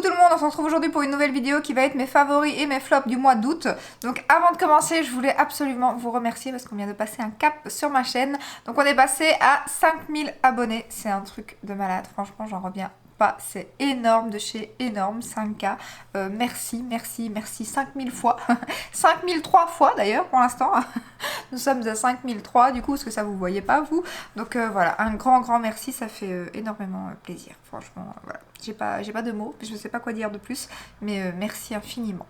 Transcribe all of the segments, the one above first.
tout le monde, on se retrouve aujourd'hui pour une nouvelle vidéo qui va être mes favoris et mes flops du mois d'août. Donc avant de commencer, je voulais absolument vous remercier parce qu'on vient de passer un cap sur ma chaîne. Donc on est passé à 5000 abonnés, c'est un truc de malade, franchement j'en reviens pas, c'est énorme de chez énorme, 5K, merci 5000 fois, 5003 fois d'ailleurs pour l'instant, nous sommes à 5003 du coup, parce que ça vous voyez pas vous, donc voilà, un grand merci, ça fait énormément plaisir, franchement, voilà, j'ai pas de mots, je sais pas quoi dire de plus, mais merci infiniment.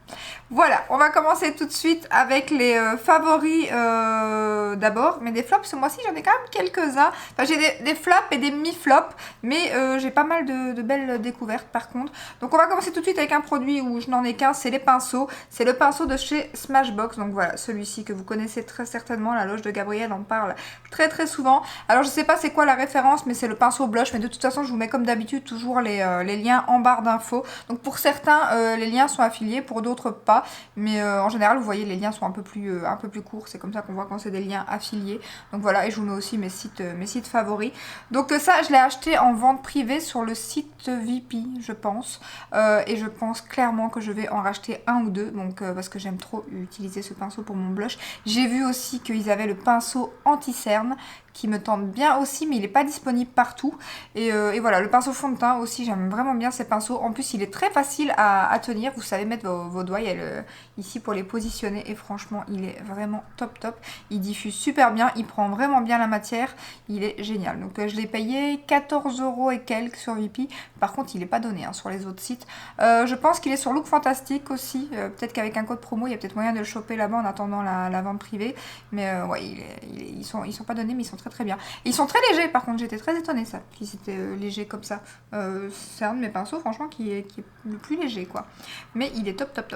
Voilà, on va commencer tout de suite avec les favoris d'abord, mais des flops, ce mois-ci j'en ai quand même quelques-uns, enfin j'ai des flops et des mi-flops, mais j'ai pas mal de belles découvertes par contre. Donc on va commencer tout de suite avec un produit où je n'en ai qu'un, c'est les pinceaux. C'est le pinceau de chez Smashbox, donc voilà, celui-ci que vous connaissez très certainement, la loge de Gabriel en parle très souvent. Alors je sais pas c'est quoi la référence, mais c'est le pinceau blush, mais de toute façon je vous mets comme d'habitude toujours les liens en barre d'infos. Donc pour certains les liens sont affiliés, pour d'autres pas, mais en général vous voyez les liens sont un peu plus courts, c'est comme ça qu'on voit quand c'est des liens affiliés. Donc voilà, et je vous mets aussi mes sites favoris. Donc ça je l'ai acheté en vente privée sur le site VP je pense, et je pense clairement que je vais en racheter un ou deux, donc parce que j'aime trop utiliser ce pinceau pour mon blush. J'ai vu aussi qu'ils avaient le pinceau anti-cerne qui me tente bien aussi, mais il n'est pas disponible partout. Et voilà, le pinceau fond de teint aussi, j'aime vraiment bien ces pinceaux. En plus, il est très facile à tenir. Vous savez mettre vos doigts ici pour les positionner. Et franchement, il est vraiment top. Il diffuse super bien, il prend vraiment bien la matière. Il est génial. Donc je l'ai payé 14 € et quelques sur VP. Par contre, il n'est pas donné sur les autres sites. Je pense qu'il est sur Look Fantastic aussi. Peut-être qu'avec un code promo, il y a peut-être moyen de le choper là-bas en attendant la vente privée. Mais ouais, ils sont pas donnés, mais ils sont très bien. Ils sont très légers par contre, j'étais très étonnée ça, qu'ils étaient légers comme ça. C'est un de mes pinceaux franchement qui est le plus léger quoi. Mais il est top.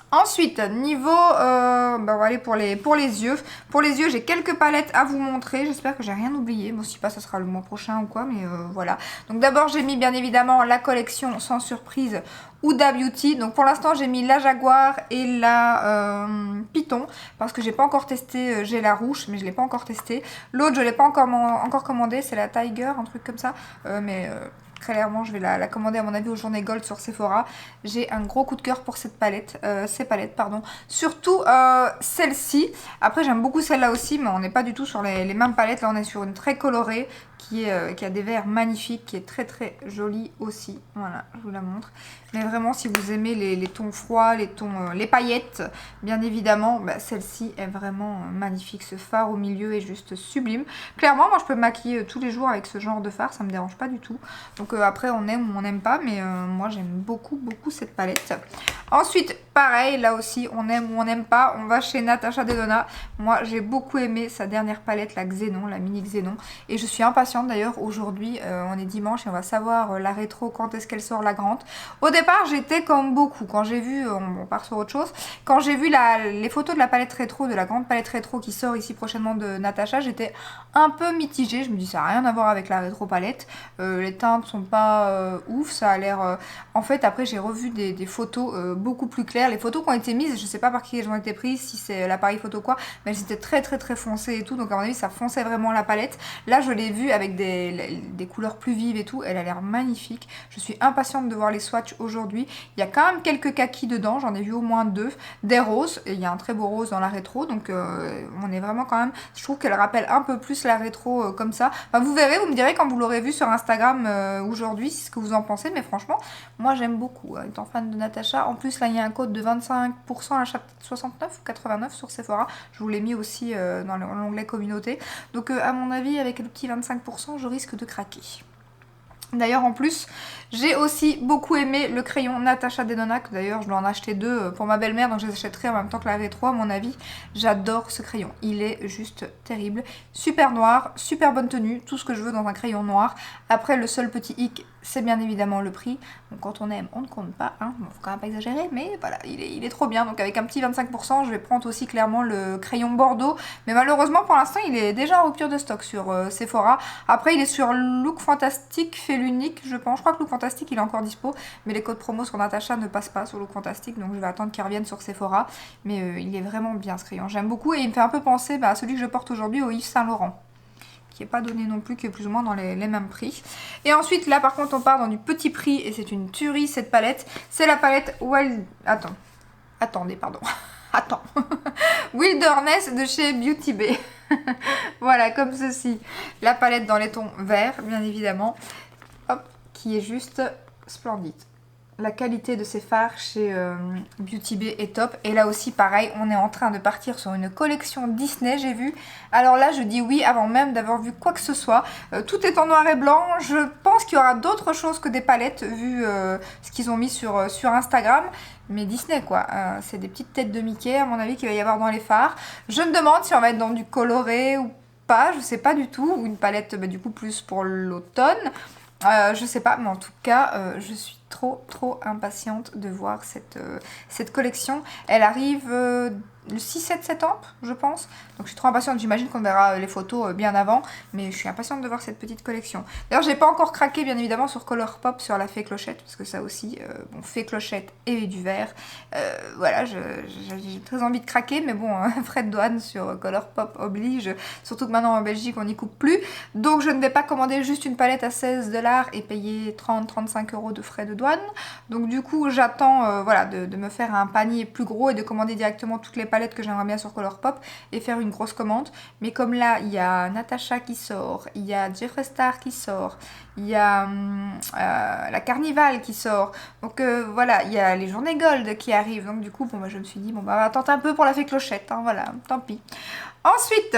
Ensuite, niveau, on va aller pour les yeux. Pour les yeux, j'ai quelques palettes à vous montrer. J'espère que j'ai rien oublié. Moi, si pas, ça sera le mois prochain ou quoi, mais voilà. Donc d'abord, j'ai mis bien évidemment la collection sans surprise Huda Beauty. Donc pour l'instant, j'ai mis la Jaguar et la Python parce que j'ai pas encore testé. J'ai la rouge, mais je l'ai pas encore testé. L'autre, je l'ai pas encore commandé. C'est la Tiger, un truc comme ça. Clairement, je vais la commander à mon avis aux journées Gold sur Sephora. J'ai un gros coup de cœur pour ces palettes, pardon. Surtout celle-ci. Après, j'aime beaucoup celle-là aussi, mais on n'est pas du tout sur les mêmes palettes. Là, on est sur une très colorée qui a des verres magnifiques, qui est très jolie aussi. Voilà, je vous la montre. Mais vraiment, si vous aimez les tons froids, les paillettes, bien évidemment, celle-ci est vraiment magnifique. Ce fard au milieu est juste sublime. Clairement, moi, je peux me maquiller tous les jours avec ce genre de fard, ça me dérange pas du tout. Donc après, on aime ou on n'aime pas, mais moi, j'aime beaucoup cette palette. Ensuite, pareil, là aussi, on aime ou on n'aime pas. On va chez Natasha Denona. Moi, j'ai beaucoup aimé sa dernière palette, la Xénon, la mini Xénon. Et je suis impatiente d'ailleurs. Aujourd'hui, on est dimanche et on va savoir la rétro, quand est-ce qu'elle sort la grande. Au départ, j'étais comme beaucoup. Quand j'ai vu, on part sur autre chose. Quand j'ai vu les photos de la palette rétro, de la grande palette rétro qui sort ici prochainement de Natasha, j'étais un peu mitigée. Je me dis, ça n'a rien à voir avec la rétro palette. Les teintes sont pas ouf. Ça a l'air... En fait, après, j'ai revu des photos beaucoup plus claires. Les photos qui ont été mises, je sais pas par qui elles ont été prises, si c'est l'appareil photo quoi, mais elles étaient très foncées et tout. Donc à mon avis, ça fonçait vraiment la palette. Là, je l'ai vue avec des couleurs plus vives et tout. Elle a l'air magnifique. Je suis impatiente de voir les swatchs aujourd'hui. Il y a quand même quelques kakis dedans. J'en ai vu au moins 2. Des roses. Et il y a un très beau rose dans la rétro. Donc on est vraiment quand même... Je trouve qu'elle rappelle un peu plus la rétro comme ça. Enfin, vous verrez, vous me direz quand vous l'aurez vu sur Instagram aujourd'hui, ce que vous en pensez. Mais franchement, moi j'aime beaucoup. Étant fan de Natasha. En plus, là, il y a un code de 25% à l'achat 69 ou 89 sur Sephora. Je vous l'ai mis aussi dans l'onglet communauté. Donc à mon avis, avec le petit 25%, je risque de craquer. D'ailleurs en plus j'ai aussi beaucoup aimé le crayon Natasha Denona, que d'ailleurs je dois en acheter 2 pour ma belle-mère, donc je les achèterai en même temps que la rétro à mon avis. J'adore ce crayon, il est juste terrible, super noir, super bonne tenue, tout ce que je veux dans un crayon noir. Après le seul petit hic, c'est bien évidemment le prix, donc quand on aime on ne compte pas, hein. Bon, faut quand même pas exagérer, mais voilà, il est trop bien. Donc avec un petit 25%, je vais prendre aussi clairement le crayon Bordeaux, mais malheureusement pour l'instant il est déjà en rupture de stock sur Sephora. Après il est sur Look Fantastic, fait l'unique je pense, je crois que Look Fantastic il est encore dispo, mais les codes promo sur Natasha ne passent pas sur Look Fantastic, donc je vais attendre qu'il revienne sur Sephora. Mais il est vraiment bien ce crayon, j'aime beaucoup, et il me fait un peu penser à celui que je porte aujourd'hui, au Yves Saint Laurent, qui est pas donné non plus, qui est plus ou moins dans les mêmes prix. Et ensuite, là par contre, on part dans du petit prix et c'est une tuerie cette palette. C'est la palette Wild... Attendez, pardon. Attends. Wilderness de chez Beauty Bay. Voilà, comme ceci. La palette dans les tons verts, bien évidemment. Hop, qui est juste splendide. La qualité de ces fards chez Beauty Bay est top. Et là aussi, pareil, on est en train de partir sur une collection Disney, j'ai vu. Alors là, je dis oui avant même d'avoir vu quoi que ce soit. Tout est en noir et blanc. Je pense qu'il y aura d'autres choses que des palettes, vu ce qu'ils ont mis sur Instagram. Mais Disney, quoi. C'est des petites têtes de Mickey, à mon avis, qu'il va y avoir dans les fards. Je me demande si on va être dans du coloré ou pas. Je sais pas du tout. Ou une palette, bah, du coup, plus pour l'automne. Je sais pas, mais en tout cas, je suis trop impatiente de voir cette collection. Elle arrive le 6-7 septembre, je pense. Donc je suis trop impatiente, j'imagine qu'on verra les photos bien avant. Mais je suis impatiente de voir cette petite collection. D'ailleurs, j'ai pas encore craqué, bien évidemment, sur Colourpop, sur la fée clochette. Parce que ça aussi, bon, fée clochette et du vert. Voilà, j'ai très envie de craquer. Mais bon, frais de douane sur Colourpop oblige. Surtout que maintenant en Belgique, on n'y coupe plus. Donc je ne vais pas commander juste une palette à 16$ et payer 30-35 € de frais de douane. Donc du coup, j'attends voilà, de me faire un panier plus gros et de commander directement toutes les palettes que j'aimerais bien sur Colourpop et faire une grosse commande. Mais comme là, il y a Natasha qui sort, il y a Jeffree Star qui sort, il y a la Carnival qui sort. Donc voilà, il y a les journées Gold qui arrivent. Donc du coup, bon, bah, je me suis dit, bon, bah, on va tenter un peu pour la fée clochette. Hein, voilà, tant pis. Ensuite,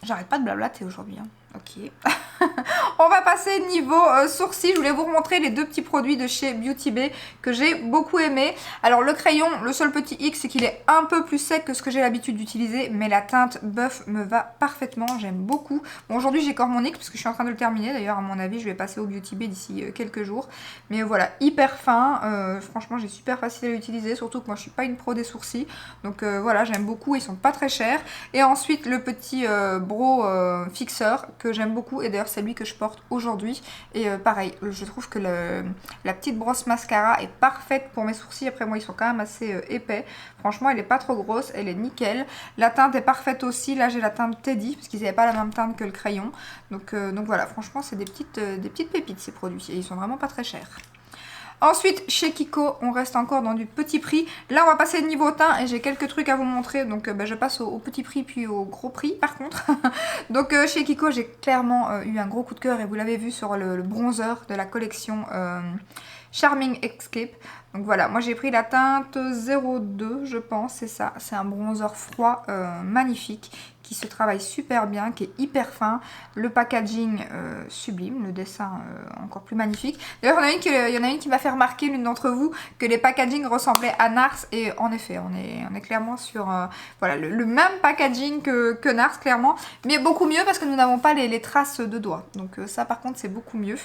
j'arrête pas de blablater aujourd'hui. Hein. Ok. On va passer niveau sourcils. Je voulais vous remontrer les deux petits produits de chez Beauty Bay que j'ai beaucoup aimé. Alors le crayon, le seul petit hic, c'est qu'il est un peu plus sec que ce que j'ai l'habitude d'utiliser, mais la teinte Buff me va parfaitement, j'aime beaucoup. Bon, aujourd'hui j'ai Cormonique parce que je suis en train de le terminer. D'ailleurs, à mon avis, je vais passer au Beauty Bay d'ici quelques jours. Mais voilà, hyper fin. Franchement, j'ai super facile à l'utiliser, surtout que moi je suis pas une pro des sourcils. Donc voilà, j'aime beaucoup, ils sont pas très chers. Et ensuite le petit brow fixeur que j'aime beaucoup, et d'ailleurs c'est lui que je porte aujourd'hui. Et pareil, je trouve que la petite brosse mascara est parfaite pour mes sourcils. Après moi ils sont quand même assez épais. Franchement elle est pas trop grosse, elle est nickel. La teinte est parfaite aussi. Là j'ai la teinte Teddy parce qu'ils n'avaient pas la même teinte que le crayon. Donc voilà, franchement c'est des petites pépites ces produits et ils sont vraiment pas très chers. Ensuite, chez Kiko, on reste encore dans du petit prix. Là, on va passer de niveau teint et j'ai quelques trucs à vous montrer. Donc, bah, je passe au petit prix puis au gros prix, par contre. Donc, chez Kiko, j'ai clairement eu un gros coup de cœur et vous l'avez vu sur le bronzer de la collection Charming Escape. Donc voilà, moi j'ai pris la teinte 02, je pense, c'est ça. C'est un bronzer froid magnifique qui se travaille super bien, qui est hyper fin. Le packaging sublime, le dessin encore plus magnifique. D'ailleurs, il y en a une qui m'a fait remarquer, l'une d'entre vous, que les packagings ressemblaient à Nars. Et en effet, on est clairement sur voilà, le même packaging que Nars, clairement. Mais beaucoup mieux parce que nous n'avons pas les traces de doigts. Donc ça, par contre, c'est beaucoup mieux.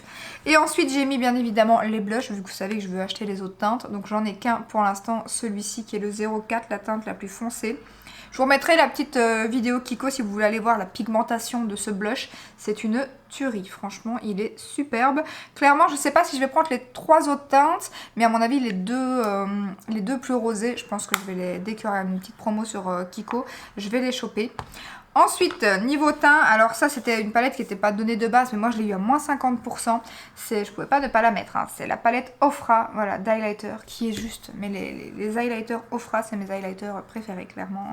Et ensuite, j'ai mis bien évidemment les blushs, vu que vous savez que je veux acheter les autres teintes. Donc j'en ai qu'un pour l'instant, celui-ci qui est le 04, la teinte la plus foncée. Je vous remettrai la petite vidéo Kiko si vous voulez aller voir la pigmentation de ce blush. C'est une tuerie, franchement, il est superbe. Clairement, je ne sais pas si je vais prendre les 3 autres teintes, mais à mon avis, les deux plus rosés, je pense que je vais les... Dès qu'il y aura une petite promo sur Kiko, je vais les choper. Ensuite, niveau teint, alors ça c'était une palette qui n'était pas donnée de base, mais moi je l'ai eu à moins 50%. Je pouvais pas ne pas la mettre, hein. C'est la palette Ofra, voilà, d'highlighter, qui est juste. Mais les highlighters Ofra, c'est mes highlighters préférés, clairement.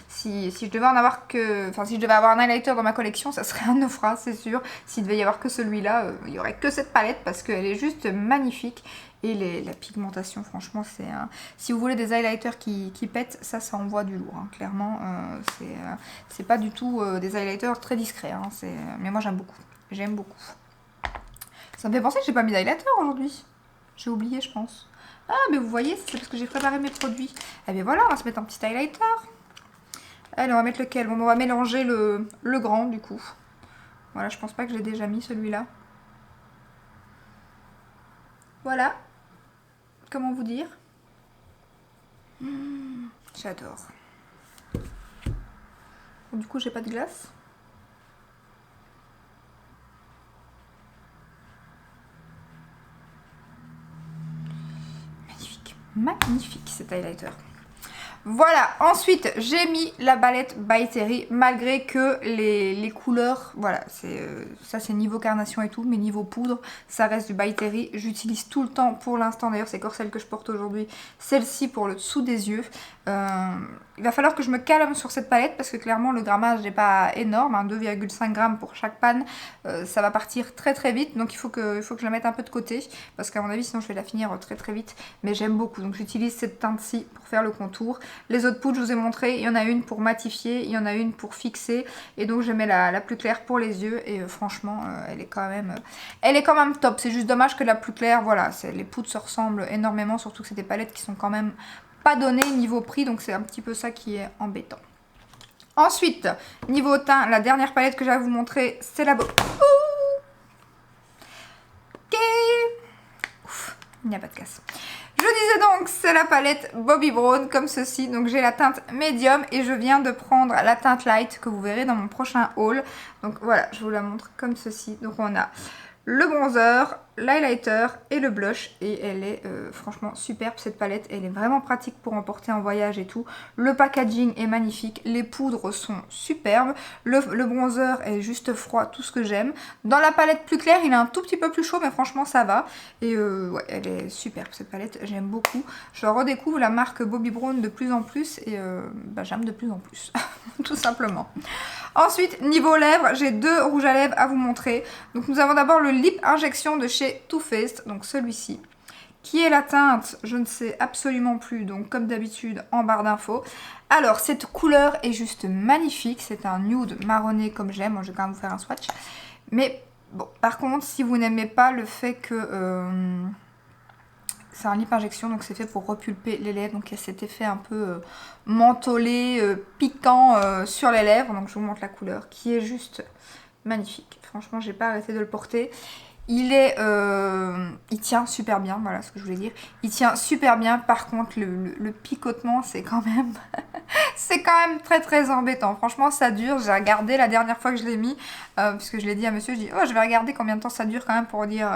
Si je devais en avoir que... Enfin, si je devais avoir un highlighter dans ma collection, ça serait un Ofra, c'est sûr. S'il devait y avoir que celui-là, il y aurait que cette palette, parce qu'elle est juste magnifique. Et la pigmentation, franchement, c'est un... Si vous voulez des highlighters qui pètent, ça envoie du lourd. Hein. Clairement, c'est pas du tout des highlighters très discrets. Hein. Mais moi, j'aime beaucoup. J'aime beaucoup. Ça me fait penser que j'ai pas mis d'highlighter aujourd'hui. J'ai oublié, je pense. Ah, mais vous voyez, c'est parce que j'ai préparé mes produits. Eh bien voilà, on va se mettre un petit highlighter. Allez, on va mettre lequel? Bon, on va mélanger le grand, du coup. Voilà, je pense pas que j'ai déjà mis celui-là. Voilà. Comment vous dire? J'adore. Du coup, j'ai pas de glace. Magnifique. Magnifique cet highlighter. Voilà, ensuite j'ai mis la palette By Terry malgré que les couleurs, voilà, ça c'est niveau carnation et tout, mais niveau poudre, ça reste du By Terry. J'utilise tout le temps pour l'instant, d'ailleurs c'est encore celle que je porte aujourd'hui, celle-ci pour le dessous des yeux. Il va falloir que je me calme sur cette palette parce que clairement le grammage n'est pas énorme, hein, 2,5 grammes pour chaque panne, ça va partir très très vite, donc il faut que je la mette un peu de côté parce qu'à mon avis sinon je vais la finir très très vite, mais j'aime beaucoup, donc j'utilise cette teinte-ci pour faire le contour. Les autres poudres je vous ai montré, il y en a une pour matifier, il y en a une pour fixer, et donc je mets la plus claire pour les yeux, et franchement elle est quand même top. C'est juste dommage que la plus claire, voilà, les poudres se ressemblent énormément, surtout que c'est des palettes qui sont quand même pas donné niveau prix, donc c'est un petit peu ça qui est embêtant. Ensuite, niveau teint, la dernière palette que j'ai à vous montrer, c'est la ok, ouf, il n'y a pas de casse. Je disais donc, c'est la palette Bobbi Brown comme ceci, donc j'ai la teinte médium et je viens de prendre la teinte light que vous verrez dans mon prochain haul. Donc voilà, je vous la montre comme ceci. Donc on a le bronzer, l'highlighter et le blush, et elle est franchement superbe cette palette, elle est vraiment pratique pour emporter en voyage et tout. Le packaging est magnifique, les poudres sont superbes, le bronzer est juste froid, tout ce que j'aime. Dans la palette plus claire il est un tout petit peu plus chaud, mais franchement ça va, et ouais, elle est superbe cette palette, j'aime beaucoup. Je redécouvre la marque Bobbi Brown de plus en plus, et j'aime de plus en plus tout simplement. Ensuite, niveau lèvres, j'ai deux rouges à lèvres à vous montrer. Donc nous avons d'abord le Lip Injection de chez Too Faced, donc celui-ci, qui est la teinte, je ne sais absolument plus, donc comme d'habitude en barre d'infos. Alors cette couleur est juste magnifique, c'est un nude marronné comme j'aime, moi je vais quand même vous faire un swatch. Mais bon, par contre, si vous n'aimez pas le fait que... c'est un lip injection, donc c'est fait pour repulper les lèvres, donc il y a cet effet un peu mentholé, piquant sur les lèvres, donc je vous montre la couleur qui est juste magnifique. Franchement, j'ai pas arrêté de le porter. Il tient super bien, voilà ce que je voulais dire. Il tient super bien, par contre le picotement c'est quand même c'est quand même très très embêtant. Franchement ça dure, j'ai regardé la dernière fois que je l'ai mis, puisque je l'ai dit à monsieur, je dis oh je vais regarder combien de temps ça dure quand même pour dire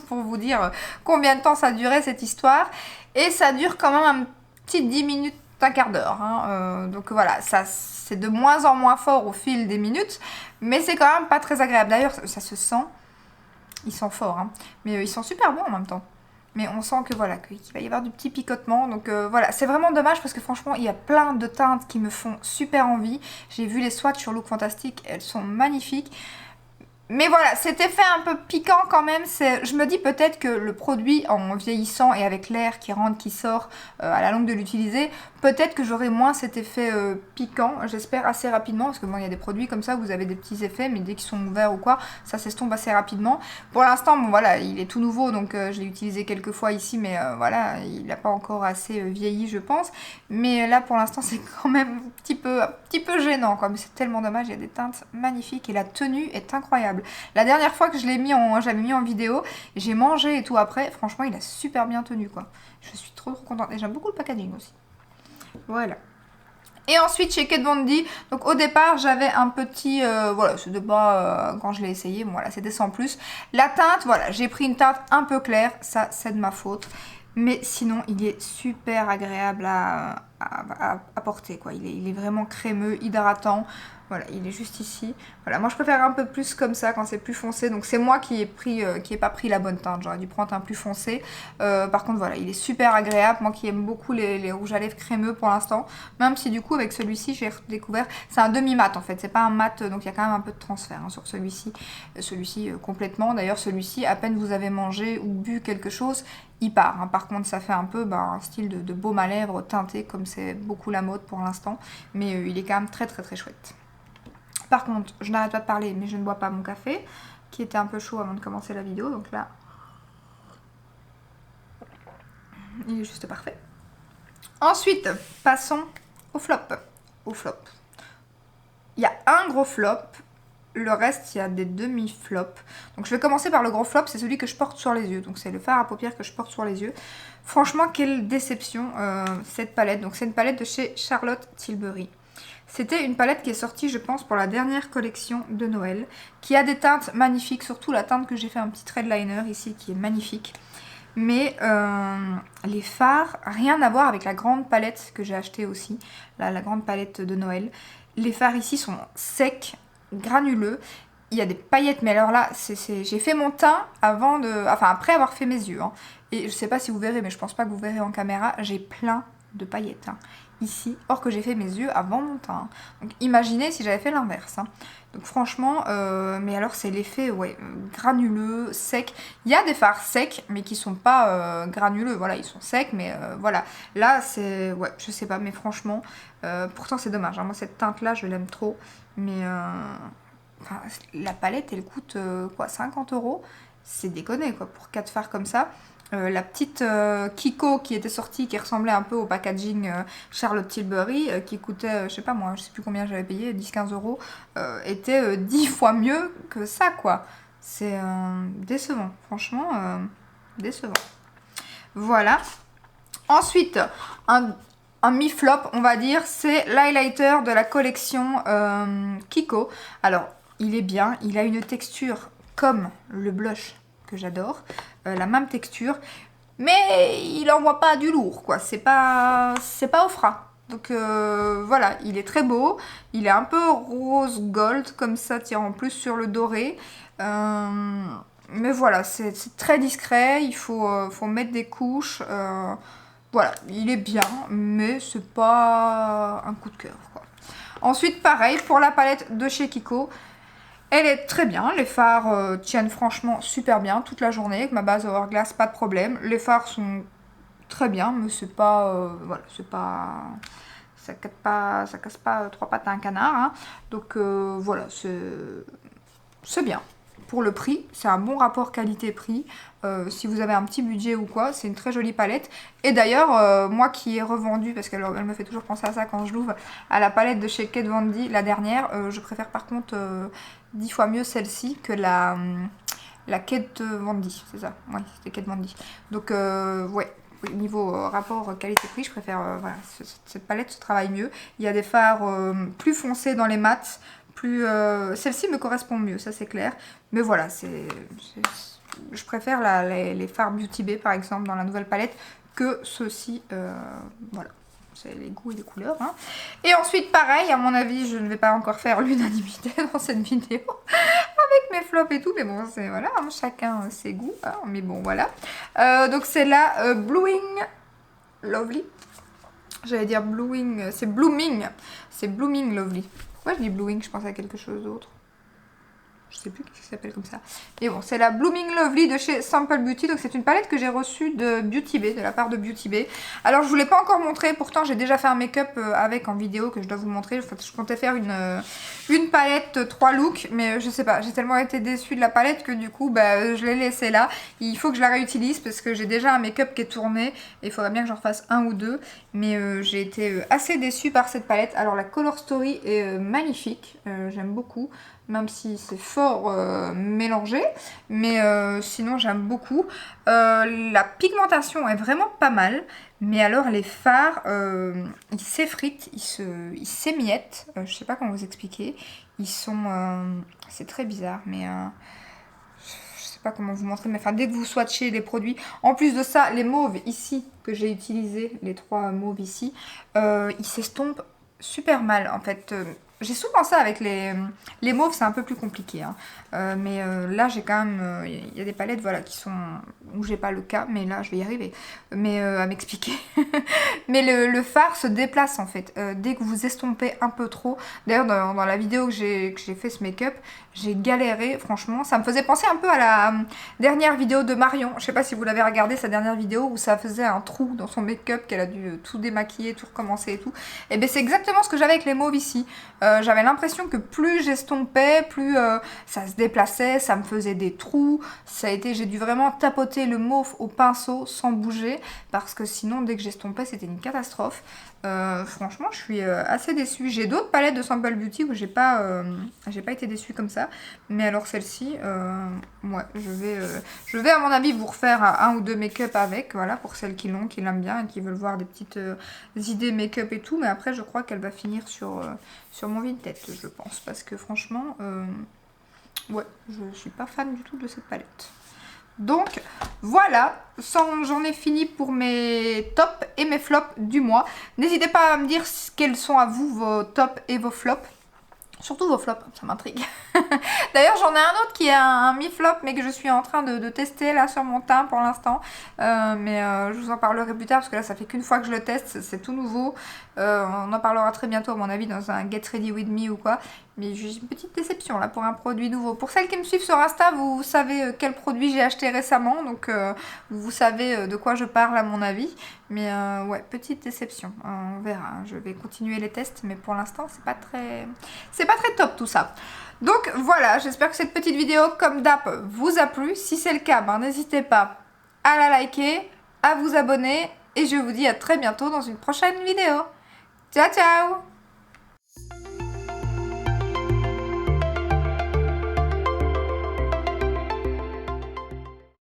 pour vous dire combien de temps ça durait cette histoire. Et ça dure quand même un petit 10 minutes, un quart d'heure, hein. Donc voilà, ça c'est de moins en moins fort au fil des minutes, mais c'est quand même pas très agréable. D'ailleurs ça se sent. Ils sont forts, hein. Mais ils sont super bons en même temps. Mais on sent que voilà, qu'il va y avoir du petit picotement. Donc voilà, c'est vraiment dommage parce que franchement, il y a plein de teintes qui me font super envie. J'ai vu les swatchs sur Look Fantastic, elles sont magnifiques. Mais voilà, cet effet un peu piquant quand même, je me dis peut-être que le produit en vieillissant et avec l'air qui rentre, qui sort à la longue de l'utiliser, peut-être que j'aurai moins cet effet piquant, j'espère assez rapidement, parce que bon, il y a des produits comme ça où vous avez des petits effets, mais dès qu'ils sont ouverts ou quoi, ça s'estompe assez rapidement. Pour l'instant, bon voilà, il est tout nouveau, donc je l'ai utilisé quelques fois ici, mais voilà, il n'a pas encore assez vieilli, je pense. Mais là, pour l'instant, c'est quand même un petit peu gênant, quoi. Mais c'est tellement dommage, il y a des teintes magnifiques et la tenue est incroyable. La dernière fois que je l'ai mis j'avais mis en vidéo, j'ai mangé et tout après, franchement il a super bien tenu quoi. Je suis trop contente et j'aime beaucoup le packaging aussi. Voilà. Et ensuite chez Kat Von D, donc au départ j'avais un petit, voilà c'était pas, quand je l'ai essayé, bon voilà c'était sans plus. La teinte, voilà j'ai pris une teinte un peu claire, ça c'est de ma faute. Mais sinon il est super agréable à porter quoi, il est vraiment crémeux, hydratant. Voilà, il est juste ici. Voilà, moi je préfère un peu plus comme ça quand c'est plus foncé. Donc c'est moi qui ai pas pris la bonne teinte. J'aurais dû prendre un plus foncé. Par contre voilà, il est super agréable. Moi qui aime beaucoup les rouges à lèvres crémeux pour l'instant. Même si du coup avec celui-ci j'ai découvert, c'est un demi-mat en fait. C'est pas un mat, donc il y a quand même un peu de transfert hein, sur celui-ci. Celui-ci complètement. D'ailleurs celui-ci, à peine vous avez mangé ou bu quelque chose, il part. Hein. Par contre ça fait un peu un style de baume à lèvres teinté comme c'est beaucoup la mode pour l'instant. Mais il est quand même très très très chouette. Par contre, je n'arrête pas de parler, mais je ne bois pas mon café, qui était un peu chaud avant de commencer la vidéo, donc là, il est juste parfait. Ensuite, passons au flop. Il y a un gros flop, le reste, il y a des demi-flops. Donc je vais commencer par le gros flop, c'est celui que je porte sur les yeux, donc c'est le fard à paupières que je porte sur les yeux. Franchement, quelle déception cette palette. Donc c'est une palette de chez Charlotte Tilbury. C'était une palette qui est sortie, je pense, pour la dernière collection de Noël, qui a des teintes magnifiques, surtout la teinte que j'ai fait un petit thread liner ici, qui est magnifique. Mais les fards, rien à voir avec la grande palette que j'ai achetée aussi. Là, la grande palette de Noël. Les fards ici sont secs, granuleux. Il y a des paillettes, mais alors là, j'ai fait mon teint après avoir fait mes yeux. Hein. Et je sais pas si vous verrez, mais je pense pas que vous verrez en caméra, j'ai plein de paillettes. Hein. Ici, or que j'ai fait mes yeux avant mon teint. Donc imaginez si j'avais fait l'inverse. Hein. Donc franchement, mais alors c'est l'effet ouais, granuleux, sec. Il y a des fards secs, mais qui sont pas granuleux. Voilà, ils sont secs, mais voilà. Là, c'est, ouais, je sais pas, mais franchement, pourtant c'est dommage. Hein. Moi, cette teinte-là, je l'aime trop. Mais enfin, la palette, elle coûte quoi, 50 €. C'est déconné, quoi, pour 4 fards comme ça. La petite Kiko qui était sortie, qui ressemblait un peu au packaging Charlotte Tilbury, qui coûtait, je sais pas moi, je sais plus combien j'avais payé, 10-15 €, était 10 fois mieux que ça, quoi. C'est décevant, franchement, décevant. Voilà. Ensuite, un mi-flop, on va dire, c'est l'highlighter de la collection Kiko. Alors, il est bien, il a une texture comme le blush que j'adore, la même texture, mais il envoie pas du lourd, quoi. C'est pas au fras. Donc voilà, il est très beau, il est un peu rose gold comme ça, tirant plus sur le doré. Mais voilà, c'est très discret, il faut mettre des couches. Voilà, il est bien, mais c'est pas un coup de cœur, quoi. Ensuite, pareil, pour la palette de chez Kiko, elle est très bien. Les fards tiennent franchement super bien toute la journée. Avec ma base Hourglass, pas de problème. Les fards sont très bien, mais c'est pas... voilà, c'est pas... Ça casse pas trois pattes à un canard. Hein. Donc voilà, c'est bien. Pour le prix, c'est un bon rapport qualité-prix. Si vous avez un petit budget ou quoi, c'est une très jolie palette. Et d'ailleurs, moi qui ai revendu, parce qu'elle me fait toujours penser à ça quand je l'ouvre, à la palette de chez Kat Von D, la dernière, je préfère par contre 10 fois mieux celle-ci que la Kat Von D, c'est ça. Oui, c'était Kat Von D. Donc, ouais. Niveau rapport qualité-prix, je préfère voilà, cette palette se travaille mieux. Il y a des fards plus foncés dans les mats, plus celle-ci me correspond mieux, ça c'est clair. Mais voilà, je préfère les fards Beauty Bay par exemple dans la nouvelle palette que ceux-ci. Voilà, c'est les goûts et les couleurs. Hein. Et ensuite, pareil, à mon avis, je ne vais pas encore faire l'unanimité dans cette vidéo avec mes flops et tout, mais bon, c'est voilà, hein, chacun ses goûts. Hein, mais bon, voilà. Donc c'est la Bluing Lovely. J'allais dire Bluing, c'est Blooming Lovely. Pourquoi je dis Bluing, je pense à quelque chose d'autre. Je sais plus qui s'appelle comme ça. Et bon, c'est la Blooming Lovely de chez Sample Beauty. Donc c'est une palette que j'ai reçue de Beauty Bay, de la part de Beauty Bay. Alors je vous l'ai pas encore montré, pourtant j'ai déjà fait un make-up avec en vidéo que je dois vous montrer. Je comptais faire une palette 3 looks, mais je sais pas, j'ai tellement été déçue de la palette que du coup bah, je l'ai laissée là. Il faut que je la réutilise parce que j'ai déjà un make-up qui est tourné et il faudrait bien que j'en refasse un ou deux. Mais j'ai été assez déçue par cette palette. Alors la Color Story est magnifique, j'aime beaucoup. Même si c'est fort mélangé, mais sinon j'aime beaucoup. La pigmentation est vraiment pas mal, mais alors les fards, ils s'effritent, ils s'émiettent, je sais pas comment vous expliquer. Ils sont, c'est très bizarre, mais je sais pas comment vous montrer, mais enfin dès que vous swatchez les produits, en plus de ça, les mauves ici que j'ai utilisés, les 3 mauves ici, ils s'estompent super mal en fait. J'ai souvent ça avec les mauves, c'est un peu plus compliqué. Hein. Mais là, j'ai quand même... Il y a des palettes voilà, qui sont... où j'ai pas le cas, mais là, je vais y arriver. Mais à m'expliquer. Mais le fard se déplace, en fait. Dès que vous estompez un peu trop... D'ailleurs, dans la vidéo que j'ai fait ce make-up, j'ai galéré, franchement. Ça me faisait penser un peu à la dernière vidéo de Marion. Je sais pas si vous l'avez regardé, sa dernière vidéo, où ça faisait un trou dans son make-up, qu'elle a dû tout démaquiller, tout recommencer et tout. Et bien, c'est exactement ce que j'avais avec les mauves ici. J'avais l'impression que plus j'estompais, plus ça se déplaçait, ça me faisait des trous. J'ai dû vraiment tapoter le mauve au pinceau sans bouger parce que sinon dès que j'estompais c'était une catastrophe. Franchement je suis assez déçue. J'ai d'autres palettes de Sample Beauty où j'ai pas été déçue comme ça. Mais alors celle-ci, ouais, je vais à mon avis vous refaire un ou deux make-up avec, voilà, pour celles qui l'aiment bien et qui veulent voir des petites idées make-up et tout. Mais après je crois qu'elle va finir sur mon vide-tête, je pense, parce que franchement, ouais, je suis pas fan du tout de cette palette. Donc voilà, j'en ai fini pour mes tops et mes flops du mois. N'hésitez pas à me dire quels sont à vous vos tops et vos flops. Surtout vos flops, ça m'intrigue. D'ailleurs, j'en ai un autre qui est un mi-flop, mais que je suis en train de tester là sur mon teint pour l'instant. Je vous en parlerai plus tard, parce que là, ça fait qu'une fois que je le teste, c'est tout nouveau. On en parlera très bientôt, à mon avis, dans un Get Ready With Me ou quoi. Mais j'ai une petite déception là pour un produit nouveau. Pour celles qui me suivent sur Insta, vous savez quel produit j'ai acheté récemment. Donc vous savez de quoi je parle à mon avis. Mais ouais, petite déception. On verra. Je vais continuer les tests. Mais pour l'instant, c'est pas très top tout ça. Donc voilà, j'espère que cette petite vidéo, comme d'hab, vous a plu. Si c'est le cas, n'hésitez pas à la liker, à vous abonner. Et je vous dis à très bientôt dans une prochaine vidéo. Ciao, ciao!